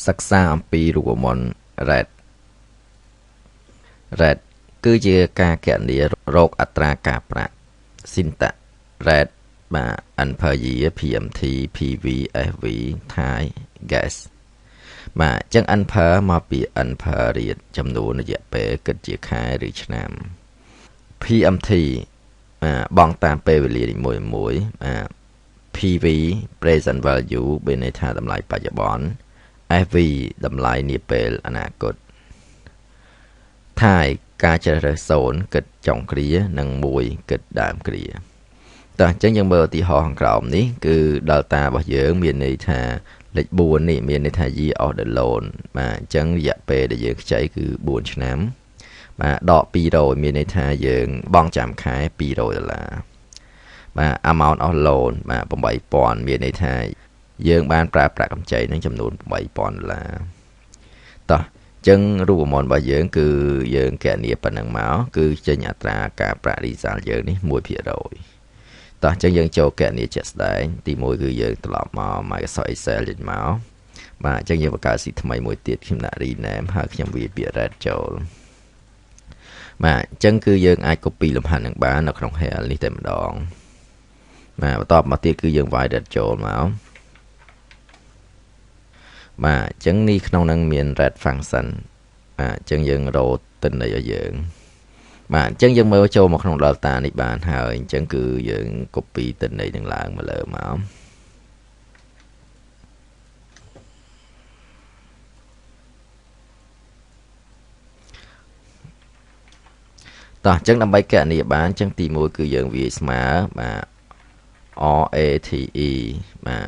សិក្សាអំពីរូបមន្ត RAT RAT គឺជាការគណនារោគអត្រាការប្រាក់ Syntax RAT បាទ N per year PMT PV SV Thai Gas បាទអញ្ចឹង N per មកពី N per រៀលចំនួនរយៈពេលគិតជាខែឬឆ្នាំ PMT បងតាមពេលវេលានីមួយៗPV present value មានន័យថាតម្លៃបច្ចុប្បន្ន FV តម្លៃនាពេលអនាគត Thai ការជ្រើសរើស0គិតចុងគ្រានិង1គិតដើមគ្រាតោះអញ្ចឹងយើងមើលឧទាហរណ៍ខាងក្រោមនេះគឺ delta របស់យើងមានន័យថាលេខ4នេះមានន័យថា year of the loan បាទអញ្ចឹងរយៈពេលដែលយើងខ្ចីគឺ4ឆ្នាំបាទដក200មានន័យថាយើងបង់ចាំខែ$200បាទ amount of loan បាទ$8000មានន័យថាយើងបានប្រើប្រាក់កម្ចីនឹងចំនួន$8000តោះអញ្ចឹងរូបមន្តរបស់យើងគឺយើងគណនាប៉ុណ្ណឹងមកគឺចេញអត្រាការប្រាក់ result យើងនេះ 1% តោះអញ្ចឹងយើងចូលគណនាជាក់ស្ដែងទី1គឺយើងត្រឡប់មក Microsoft Excel ចេញមកបាទអញ្ចឹងយើងបង្កើត sheet ថ្មីមួយទៀតខ្ញុំដាក់ rename ហើយខ្ញុំវាយពាក្យ RAT ចូលបាទអញ្ចឹងគឺយើងអាច copy លំហាត់នឹងបាននៅក្នុង Hell នេះតែម្ដងបាទបន្តមកទៀតគឺយើងវាយ RAT ចូលមកបាទអញ្ចឹងនេះក្នុងនឹងមាន RAT function បាទអញ្ចឹងយើងរកទិន្នន័យឲ្យយើងបាទអញ្ចឹងយើងមើលចូលមកក្នុង delta នេះបានហើយអញ្ចឹងគឺយើង copy ទិន្នន័យនឹងឡើងមកលើមកតោះអញ្ចឹងដើម្បីគណនាបានអញ្ចឹងទី1គឺយើងវាយស្មើបាទ RATE បាទ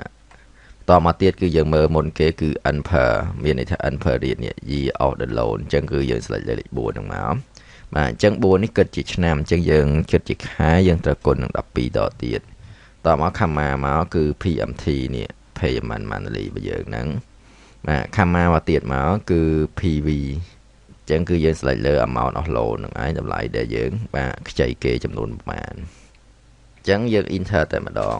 តមកទៀតគឺយើងមើលមុនគេគឺ N per មានន័យថា N per រៀលនេះ year of the loan អញ្ចឹងគឺយើង select លេខ4ហ្នឹងមកបាទអញ្ចឹង4នេះគិតជាឆ្នាំអញ្ចឹងយើងគិតជាខែយើងត្រូវគុណនឹង12ដកទៀតតមក comma មកគឺ PMT នេះ payment monthly របស់យើងហ្នឹងបាទ comma មកទៀតមកគឺ PV អញ្ចឹងគឺយើង select លើ amount of loan ហ្នឹងឯងតម្លៃដែលយើងបាទខ្ចីគេចំនួនប្រមាណអញ្ចឹងយើង enter តែម្ដង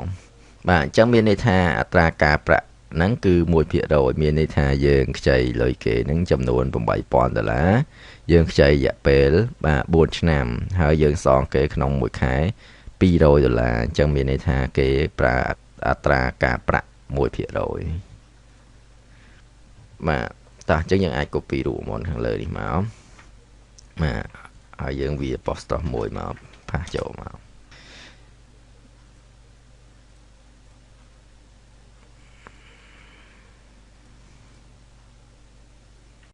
បាទអញ្ចឹងមានន័យថាអត្រាការប្រាក់ហ្នឹងគឺ 1% មានន័យថាយើងខ្ចីលុយគេហ្នឹងចំនួន$8000យើងខ្ចីរយៈពេលបាទ4ឆ្នាំហើយយើងសងគេក្នុងមួយខែ$200អញ្ចឹងមានន័យថាគេប្រើអត្រាការប្រាក់1%បាទតោះអញ្ចឹងយើងអាច copy រូបមន្តខាងលើនេះមកបាទហើយយើងវា apostrophe 1មកផាសចូលមក